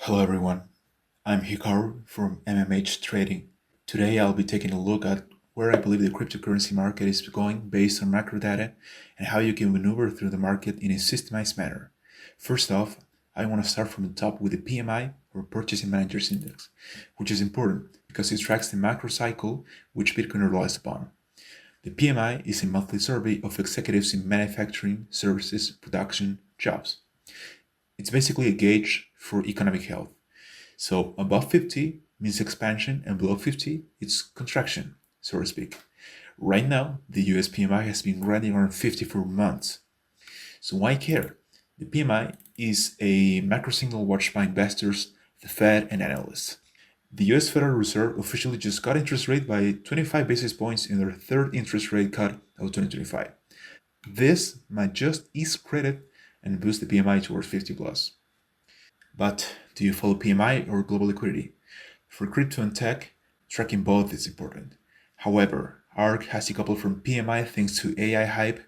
Hello everyone, I'm Hikaru from MMH Trading. Today I'll be taking a look at where I believe the cryptocurrency market is going based on macro data and how you can maneuver through the market in a systemized manner. First off, I want to start from the top with the PMI or Purchasing Managers Index, which is important because it tracks the macro cycle which Bitcoin relies upon. The PMI is a monthly survey of executives in manufacturing, services, production, jobs. It's basically a gauge for economic health. So above 50 means expansion and below 50 it's contraction, so to speak. Right now, the US PMI has been grinding around 50 for months. So why care? The PMI is a macro signal watched by investors, the Fed, and analysts. The US Federal Reserve officially just cut interest rate by 25 basis points in their third interest rate cut of 2025. This might just ease credit and boost the PMI towards 50 plus. But do you follow PMI or global liquidity? For crypto and tech, tracking both is important. However, ARK has decoupled from PMI thanks to AI hype.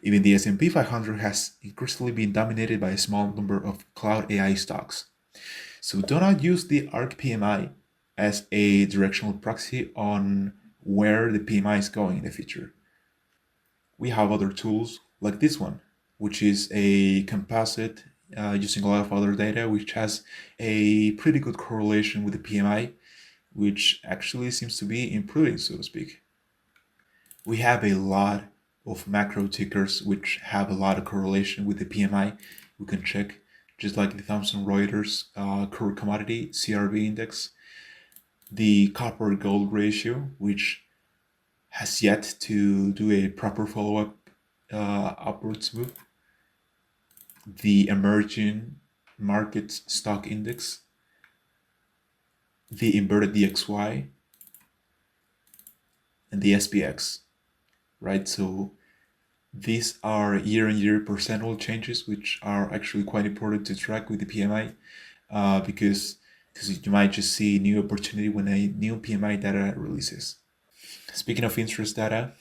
Even the S&P 500 has increasingly been dominated by a small number of cloud AI stocks. So do not use the ARK PMI as a directional proxy on where the PMI is going in the future. We have other tools like this one, which is a composite using a lot of other data, which has a pretty good correlation with the PMI, which actually seems to be improving, so to speak. We have a lot of macro tickers which have a lot of correlation with the PMI. We can check just like the Thomson Reuters core commodity CRB index, the copper gold ratio, which has yet to do a proper follow-up upwards move, the emerging markets stock index, the inverted DXY, and the SPX, right? So these are year-on-year percentile changes, which are actually quite important to track with the PMI because you might just see new opportunity when a new PMI data releases. Speaking of interest data,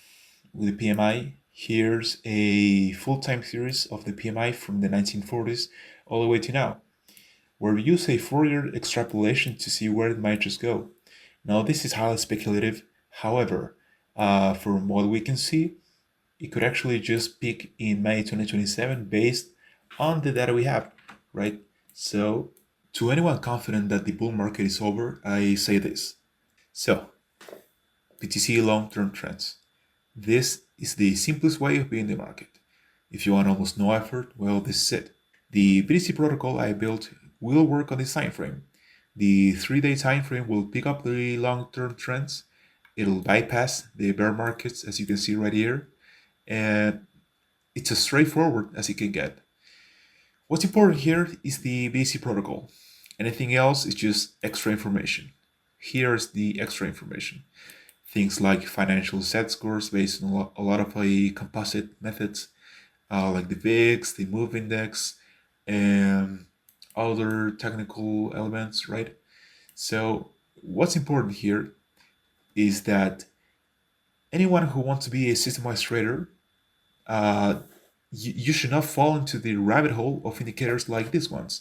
with the PMI, here's a full-time series of the PMI from the 1940s all the way to now, where we use a Fourier extrapolation to see where it might just go. Now, this is highly speculative. However, from what we can see, it could actually just peak in May 2027 based on the data we have, right? So, to anyone confident that the bull market is over, I say this. So, BTC long-term trends. This is the simplest way of being in the market. If you want almost no effort, well, this is it. The BTC protocol I built will work on this time frame. The 3-day time frame will pick up the long-term trends. It'll bypass the bear markets, as you can see right here, and it's as straightforward as it can get. What's important here is the BTC protocol. Anything else is just extra information. Here's the extra information. Things like financial set scores based on a lot of composite methods, like the VIX, the move index, and other technical elements, right? So what's important here is that anyone who wants to be a systemized trader, you should not fall into the rabbit hole of indicators like these ones.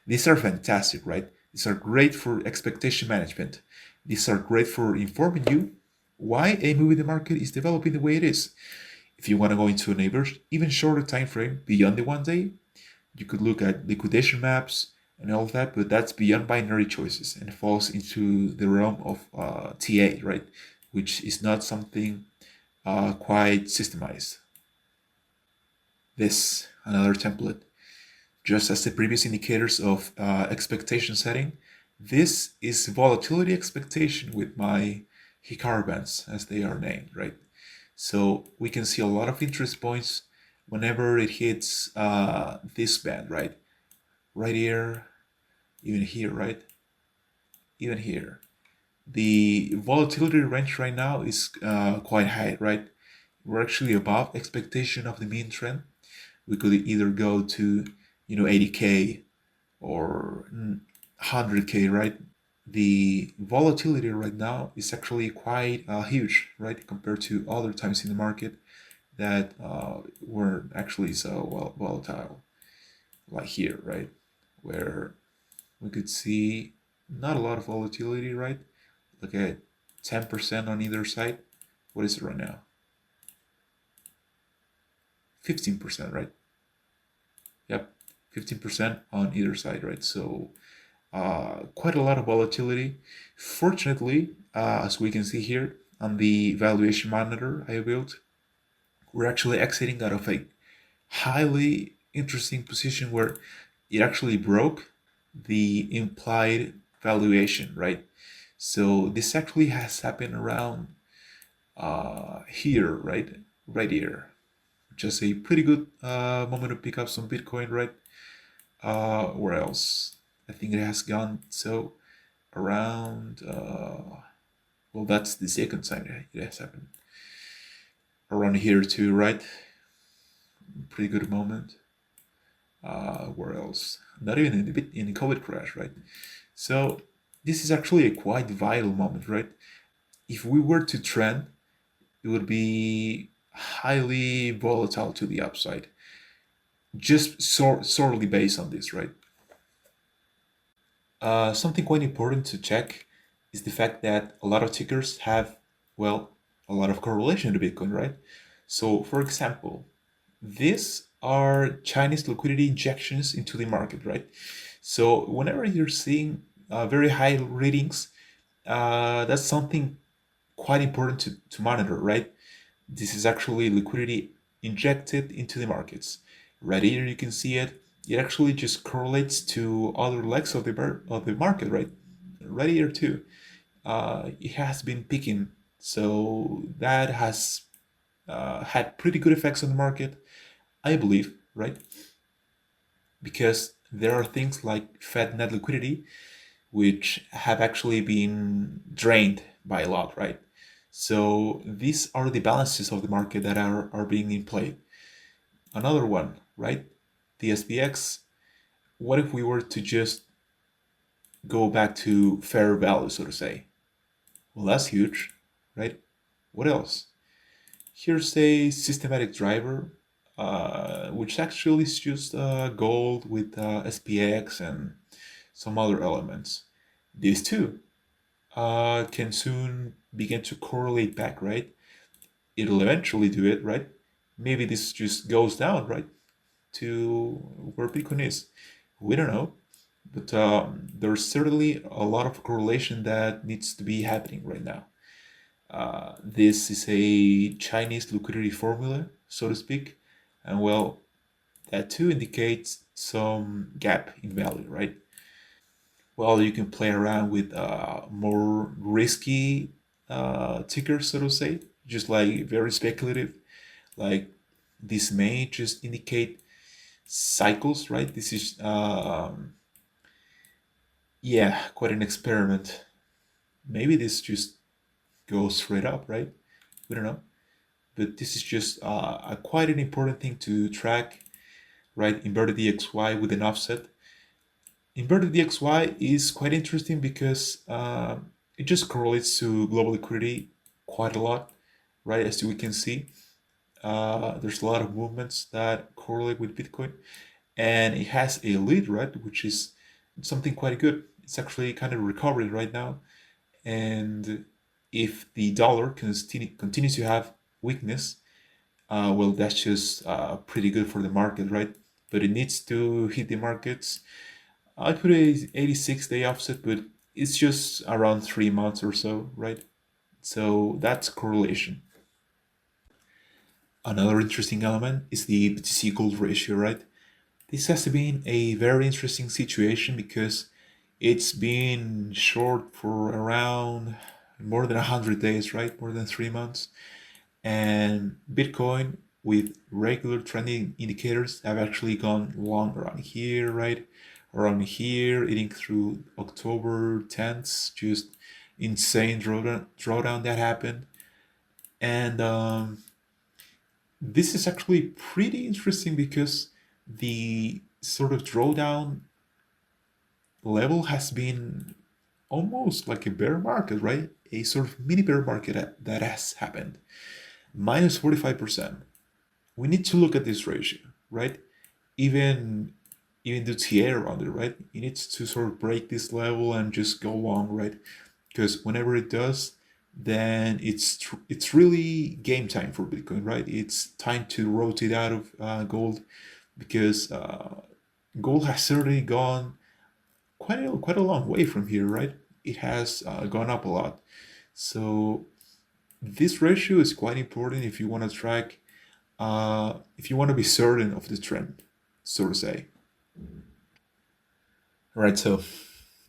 These are fantastic, right? These are great for expectation management. These are great for informing you why a move in the market is developing the way it is. If you want to go into an even shorter time frame beyond the 1 day, you could look at liquidation maps and all of that, but that's beyond binary choices and falls into the realm of TA, right? Which is not something quite systemized. This, another template. Just as the previous indicators of expectation setting, this is volatility expectation with my Hikaru bands, as they are named, right? So we can see a lot of interest points whenever it hits this band, right? Right here, even here, right? Even here. The volatility range right now is quite high, right? We're actually above expectation of the mean trend. We could either go to 80K or 100K, right? The volatility right now is actually quite huge, right, compared to other times in the market that weren't actually so volatile, like here, right, where we could see not a lot of volatility, right? Look at 10% on either side. What is it right now? 15%, right? Yep, 15% on either side, right? So quite a lot of volatility. Fortunately, as we can see here on the valuation monitor I built, we're actually exiting out of a highly interesting position where it actually broke the implied valuation, right? So this actually has happened around here, right? Right here. Just a pretty good moment to pick up some Bitcoin, right? Where else? I think it has gone so around, well, that's the second time it has happened. Around here too, right? Pretty good moment. Where else? Not even in the COVID crash, right? So this is actually a quite vital moment, right? If we were to trend, it would be highly volatile to the upside, just solely based on this, right? Something quite important to check is the fact that a lot of tickers have, well, a lot of correlation to Bitcoin, right? So, for example, these are Chinese liquidity injections into the market, right? So, whenever you're seeing very high readings, that's something quite important to monitor, right? This is actually liquidity injected into the markets. Right here you can see it. It actually just correlates to other legs of the market, right? Right here too. It has been peaking, so that has had pretty good effects on the market, I believe, right? Because there are things like Fed net liquidity, which have actually been drained by a lot, right? So these are the balances of the market that are being in play. Another one, right? The SPX. What if we were to just go back to fair value, so to say? Well, that's huge, right? What else? Here's a systematic driver, which actually is just gold with SPX and some other elements. These two can soon begin to correlate back, right? It'll eventually do it, right? Maybe this just goes down, right? To where Bitcoin is. We don't know. But there's certainly a lot of correlation that needs to be happening right now. This is a Chinese liquidity formula, so to speak. And well, that too indicates some gap in value, right? Well, you can play around with more risky tickers, so to say, just like very speculative. Like this may just indicate cycles, right? This is, yeah, quite an experiment. Maybe this just goes straight up, right? We don't know. But this is just quite an important thing to track, right? Inverted DXY with an offset. Inverted DXY is quite interesting because it just correlates to global liquidity quite a lot, right? As we can see, there's a lot of movements that correlate with Bitcoin, and it has a lead, right? Which is something quite good. It's actually kind of recovered right now, and if the dollar continues to have weakness, well, that's just pretty good for the market, right? But it needs to hit the markets. I put a 86-day offset, but it's just around 3 months or so, right? So that's correlation. Another interesting element is the BTC gold ratio, right? This has been a very interesting situation because it's been short for around more than 100 days, right? More than 3 months. And Bitcoin with regular trending indicators have actually gone long around here, right? Around here, eating through October 10th, just insane drawdown that happened. And this is actually pretty interesting because the sort of drawdown level has been almost like a bear market, right? A sort of mini bear market that has happened. Minus 45%. We need to look at this ratio, right? Even even do TA around it, right? It needs to sort of break this level and just go long, right? Because whenever it does, then it's really game time for Bitcoin, right? It's time to rotate out of gold, because gold has certainly gone quite a long way from here, right? It has gone up a lot. So this ratio is quite important if you want to track, if you want to be certain of the trend, so to say. All right, so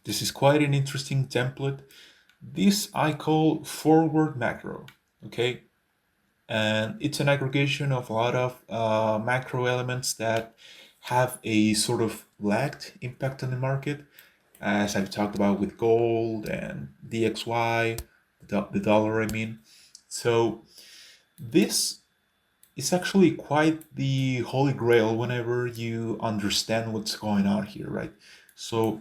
this is quite an interesting template. This I call forward macro, okay? And it's an aggregation of a lot of macro elements that have a sort of lagged impact on the market, as I've talked about with gold and DXY, the dollar, I mean. So this is actually quite the holy grail whenever you understand what's going on here, right? So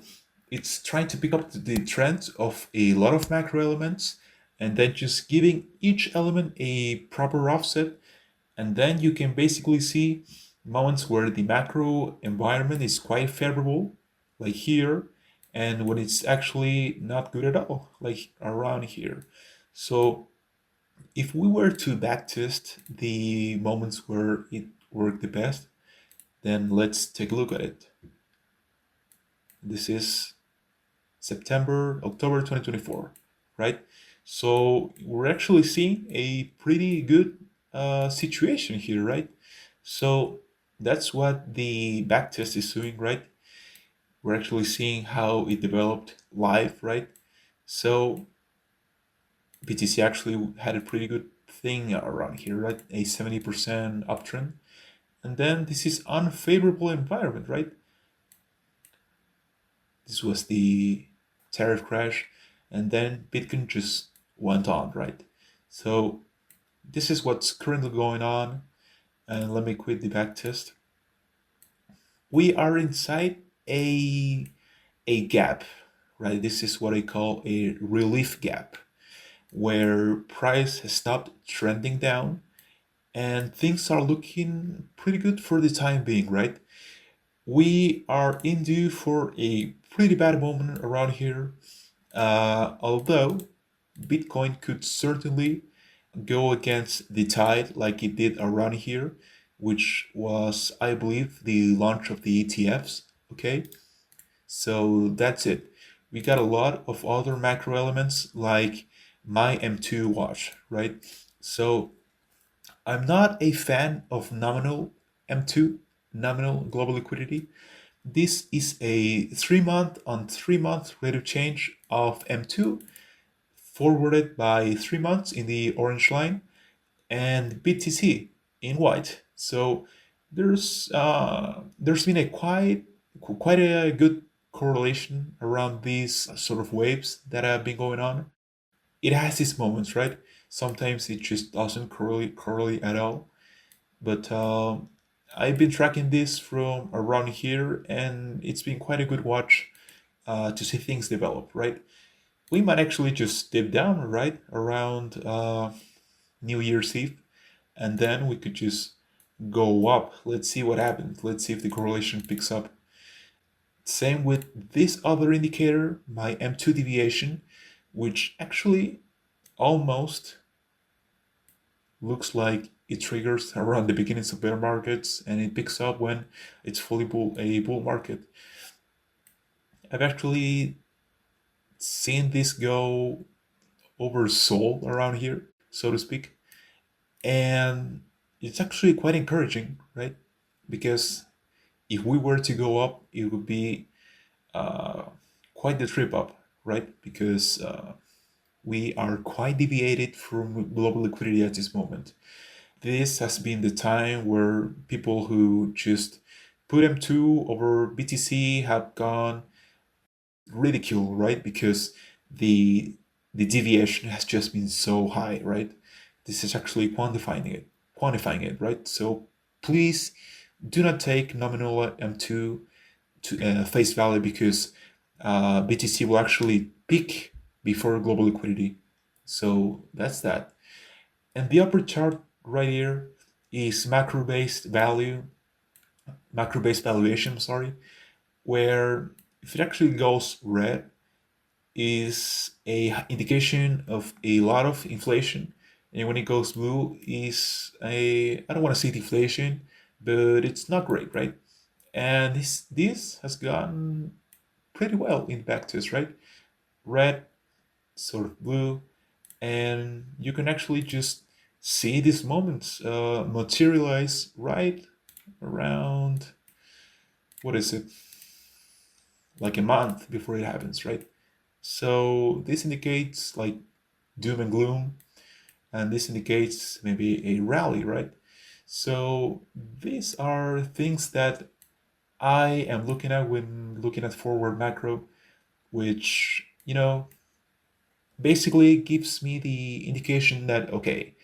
it's trying to pick up the trend of a lot of macro elements and then just giving each element a proper offset. And then you can basically see moments where the macro environment is quite favorable, like here, and when it's actually not good at all, like around here. So if we were to backtest the moments where it worked the best, then let's take a look at it. This is October 2024, right? So we're actually seeing a pretty good situation here, right? So that's what the backtest is doing, right? We're actually seeing how it developed live, right? So BTC actually had a pretty good thing around here, right? A 70% uptrend. And then this is unfavorable environment, right? This was the tariff crash, and then Bitcoin just went on, right? So this is what's currently going on. And let me quit the backtest. We are inside a gap, right? This is what I call a relief gap, where price has stopped trending down and things are looking pretty good for the time being, right? We are in due for a pretty bad moment around here, although Bitcoin could certainly go against the tide like it did around here, which was, I believe, the launch of the ETFs. Okay, so that's it. We got a lot of other macro elements like my M2 watch, right? So I'm not a fan of nominal M2, nominal global liquidity. This is a 3 month on 3 month rate of change of M2 forwarded by 3 months in the orange line and BTC in white. So there's been a quite a good correlation around these sort of waves that have been going on. It has its moments, right? Sometimes it just doesn't correlate at all. But I've been tracking this from around here, and it's been quite a good watch to see things develop, right? We might actually just dip down, right, around New Year's Eve, and then we could just go up. Let's see what happens. Let's see if the correlation picks up. Same with this other indicator, my M2 deviation, which actually almost looks like it triggers around the beginnings of bear markets and it picks up when it's fully a bull market. I've actually seen this go oversold around here, so to speak, and it's actually quite encouraging, right? Because if we were to go up, it would be uh, quite the trip up, right? Because we are quite deviated from global liquidity at this moment. This has been the time where people who just put M2 over BTC have gone ridicule, right? Because the deviation has just been so high, right? This is actually quantifying it, right? So please do not take nominal M2 to face value, because BTC will actually peak before global liquidity. So that's that. And the upper chart right here is macro-based valuation, sorry. where if it actually goes red is a indication of a lot of inflation, and when it goes blue is a, I don't want to say deflation, but it's not great, right? And this has gotten pretty well in backtest, right? Red, sort of blue, and you can actually just see these moments materialize right around, what is it, like a month before it happens, right? So this indicates like doom and gloom, and this indicates maybe a rally, right? So these are things that I am looking at when looking at forward macro, which, basically gives me the indication that, okay,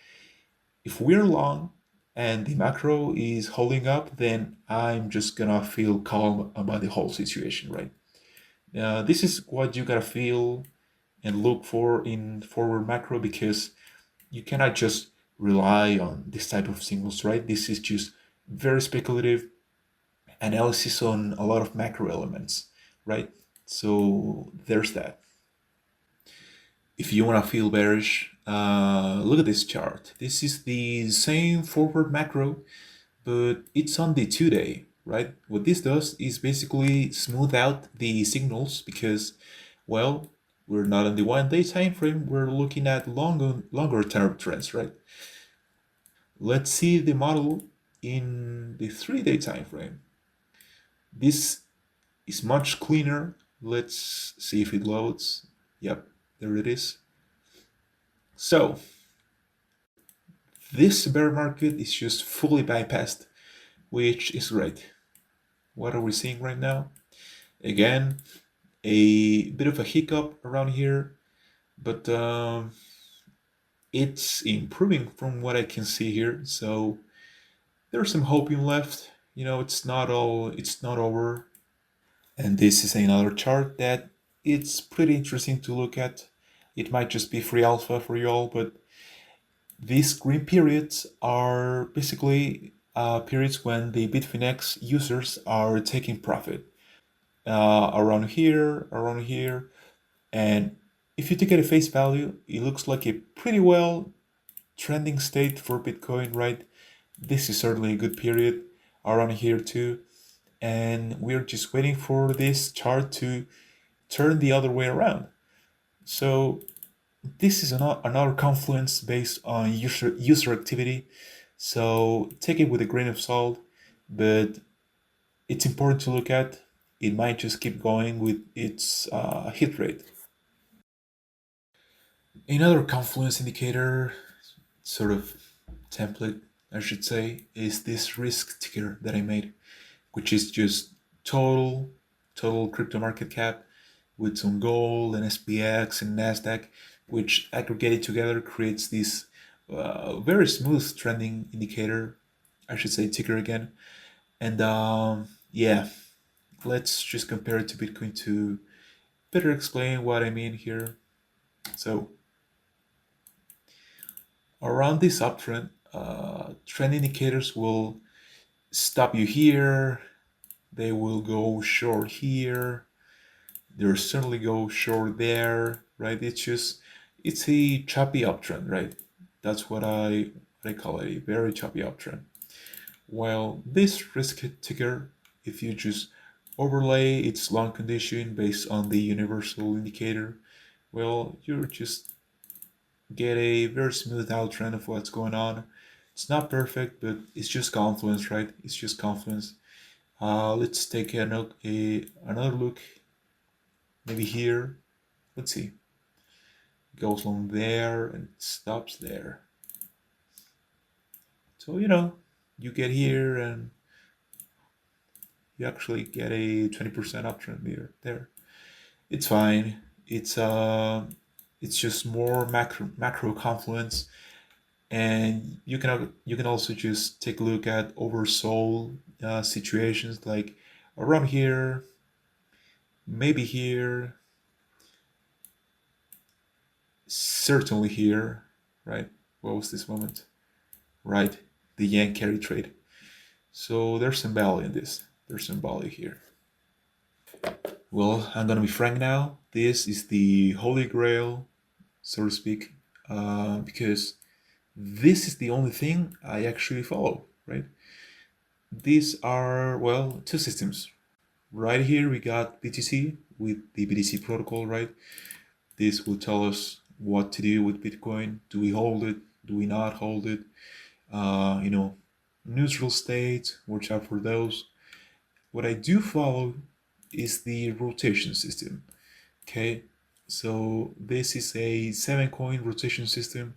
if we're long and the macro is holding up, then I'm just gonna feel calm about the whole situation, right? This is what you gotta feel and look for in forward macro, because you cannot just rely on this type of signals, right? This is just very speculative analysis on a lot of macro elements, right? So there's that. If you want to feel bearish, look at this chart. This is the same forward macro, but it's on the 2-day, right? What this does is basically smooth out the signals because, well, we're not on the 1-day time frame. We're looking at longer term trends, right? Let's see the model in the 3-day time frame. This is much cleaner. Let's see if it loads. Yep, there it is. So this bear market is just fully bypassed, which is great. What are we seeing right now? Again, a bit of a hiccup around here, but it's improving from what I can see here. So there's some hoping left. It's not over. And this is another chart that it's pretty interesting to look at. It might just be free alpha for you all, but these green periods are basically periods when the Bitunix users are taking profit. Around here, and if you take it at face value, it looks like a pretty well trending state for Bitcoin, right? This is certainly a good period around here too, and we're just waiting for this chart to turn the other way around. So this is another confluence based on user activity. So take it with a grain of salt, but it's important to look at. It might just keep going with its hit rate. Another confluence indicator, sort of template, I should say, is this risk ticker that I made, which is just total crypto market cap with some gold and SPX and Nasdaq, which aggregated together creates this very smooth trending indicator. I should say ticker again. And yeah, let's just compare it to Bitcoin to better explain what I mean here. So around this uptrend, trend indicators will stop you here. They will go short here. They'll certainly go short there, right? It's a choppy uptrend, right? That's what I call it, a very choppy uptrend. While this risk ticker, if you just overlay its long condition based on the universal indicator, well, you just get a very smooth out trend of what's going on. It's not perfect, but it's just confluence, right? It's just confluence. Let's take another look, maybe here. Let's see. Goes along there and stops there. So, you get here and you actually get a 20% uptrend there. It's fine. It's just more macro confluence, and you can also just take a look at oversold situations like around here, maybe here, certainly here, right? What was this moment? Right, the yen carry trade. So there's some value in this. There's some value here. Well, I'm gonna be frank now. This is the holy grail, so to speak, because this is the only thing I actually follow, right? These are, well, two systems. Right here we got BTC with the BTC protocol, right? This will tell us what to do with Bitcoin. Do we hold it? Do we not hold it? You know, neutral state, watch out for those. What I do follow is the rotation system. Okay, so this is a 7 coin rotation system: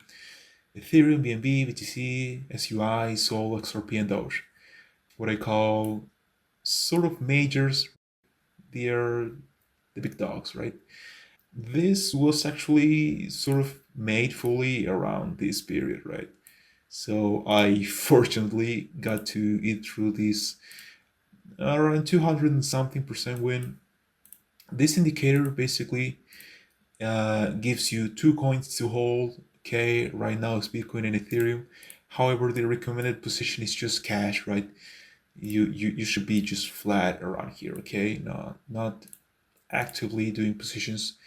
Ethereum, BNB, BTC, SUI, Sol, XRP, and Doge. What I call sort of majors. They are the big dogs, right? This was actually sort of made fully around this period, right? So I fortunately got to eat through this around 200 and something percent win. This indicator basically gives you 2 coins to hold. Okay, right now it's Bitcoin and Ethereum. However, the recommended position is just cash, right? You should be just flat around here, okay? Not actively doing positions.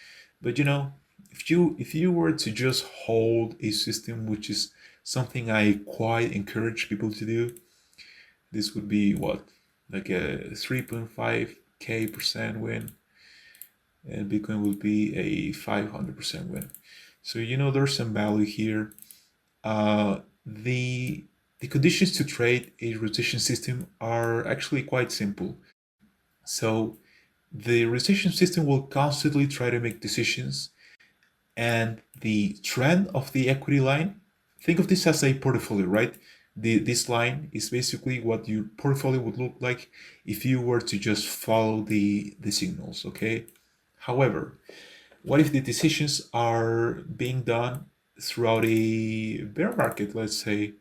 But you know, if you were to just hold a system, which is something I quite encourage people to do, this would be what, like a 3.5k% win, and Bitcoin would be a 500% win. So you know there's some value here. The conditions to trade a rotation system are actually quite simple. So the rotation system will constantly try to make decisions, and the trend of the equity line, think of this as a portfolio, right? This line is basically what your portfolio would look like if you were to just follow the signals, okay? However, what if the decisions are being done throughout a bear market, let's say?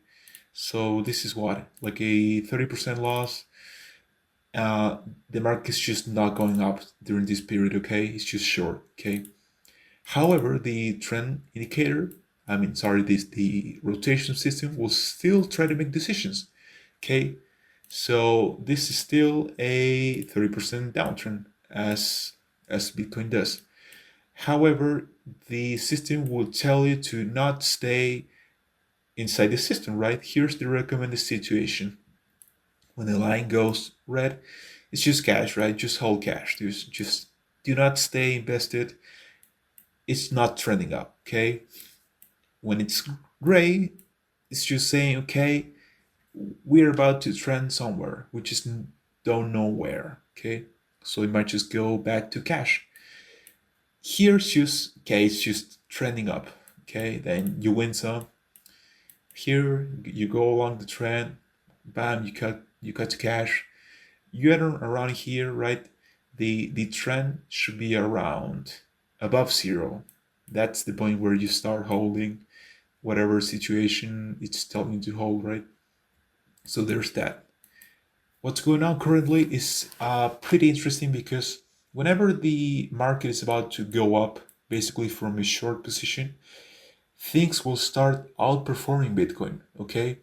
So this is what, like a 30% loss. Uh, the market's just not going up during this period, okay? It's just short, okay? However, the trend indicator, the rotation system will still try to make decisions. Okay, so this is still a 30% downtrend as Bitcoin does. However, the system will tell you to not stay inside the system, right? Here's the recommended situation. When the line goes red, it's just cash, right? Just hold cash. Just do not stay invested. It's not trending up, okay? When it's gray, it's just saying, okay, we're about to trend somewhere. We just don't know where, okay? So it might just go back to cash. Here it's just, okay, it's just trending up, okay? Then you win some. Here you go along the trend, bam, you cut to cash. You enter around here, right? The trend should be around above zero. That's the point where you start holding whatever situation it's telling you to hold, right? So there's that. What's going on currently is pretty interesting because whenever the market is about to go up, basically from a short position, things will start outperforming Bitcoin. Okay,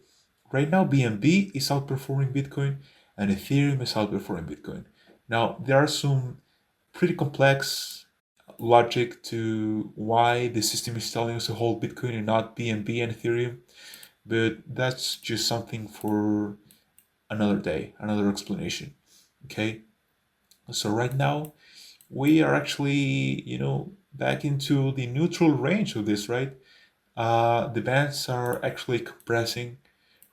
right now BNB is outperforming Bitcoin and Ethereum is outperforming Bitcoin. Now there are some pretty complex logic to why the system is telling us to hold Bitcoin and not BNB and Ethereum, but that's just something for another day, another explanation. Okay, so right now we are actually, back into the neutral range of this, right? The bands are actually compressing,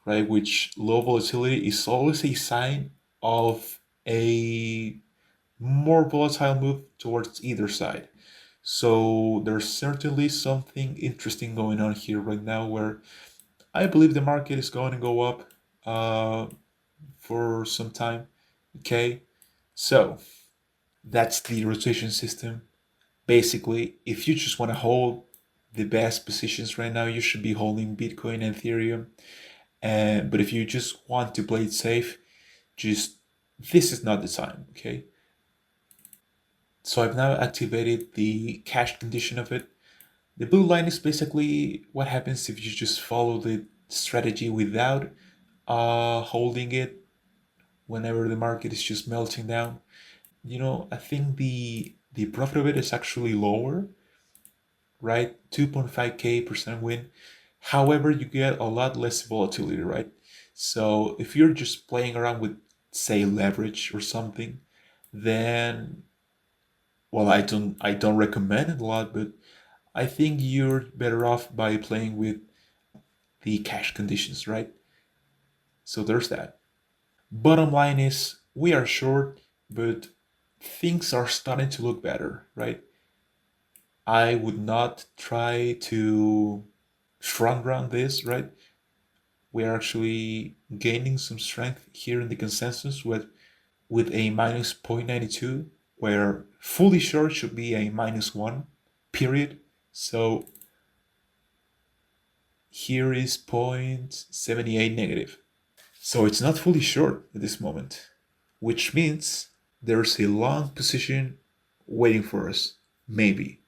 right? Which low volatility is always a sign of a more volatile move towards either side. So there's certainly something interesting going on here right now where I believe the market is going to go up for some time. Okay, so that's the rotation system. Basically, if you just want to hold the best positions right now, you should be holding Bitcoin and Ethereum. But if you just want to play it safe, just this is not the time. Okay, so I've now activated the cash condition of it. The blue line is basically what happens if you just follow the strategy without holding it whenever the market is just melting down. I think the profit of it is actually lower, right? 2.5k% win. However, you get a lot less volatility, right? So if you're just playing around with, say, leverage or something, then, well, I don't recommend it a lot, but I think you're better off by playing with the cash conditions, right? So there's that. Bottom line is we are short, but things are starting to look better, right? I would not try to front run this, right? We are actually gaining some strength here in the consensus with a minus 0.92, where fully short should be a -1, period. So here is 0.78 negative. So it's not fully short at this moment, which means there's a long position waiting for us, maybe.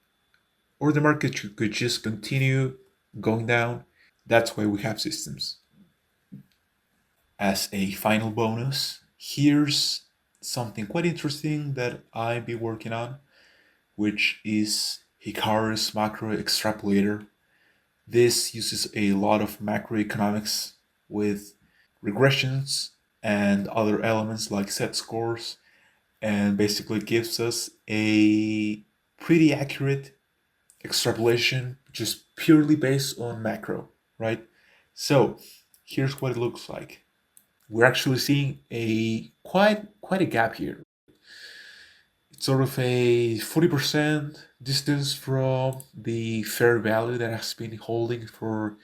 Or the market could just continue going down. That's why we have systems. As a final bonus, here's something quite interesting that I've been working on, which is Hikaru's macro extrapolator. This uses a lot of macroeconomics with regressions and other elements like set scores, and basically gives us a pretty accurate extrapolation just purely based on macro, right? So here's what it looks like. We're actually seeing a quite a gap here. It's sort of a 40% distance from the fair value that has been holding for,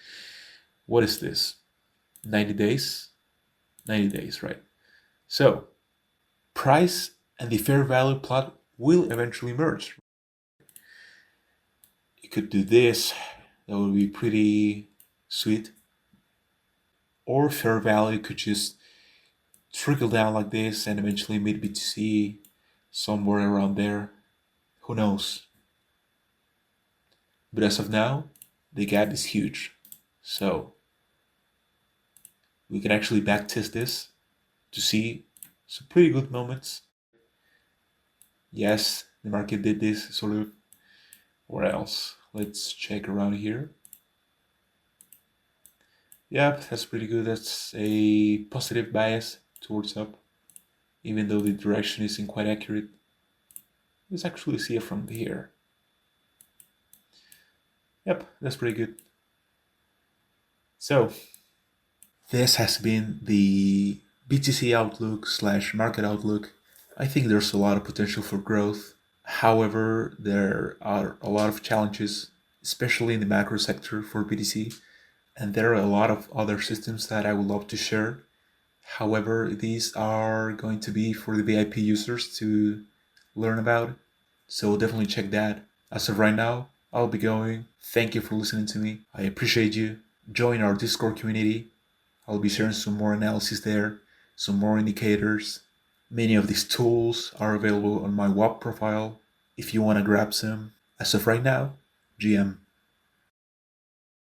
what is this, 90 days? 90 days, right? So price and the fair value plot will eventually merge. You could do this, that would be pretty sweet. Or fair value could just trickle down like this and eventually meet BTC somewhere around there. Who knows? But as of now, the gap is huge. So we can actually backtest this to see some pretty good moments. Yes, the market did this sort of. Where else? Let's check around here. Yep, that's pretty good. That's a positive bias towards up, even though the direction isn't quite accurate. Let's actually see it from here. Yep, that's pretty good. So this has been the BTC outlook / market outlook. I think there's a lot of potential for growth. However, there are a lot of challenges, especially in the macro sector for BTC. And there are a lot of other systems that I would love to share. However, these are going to be for the VIP users to learn about. So definitely check that. As of right now, I'll be going. Thank you for listening to me. I appreciate you. Join our Discord community. I'll be sharing some more analysis there, some more indicators. Many of these tools are available on my WAP profile if you want to grab some. As of right now, GM.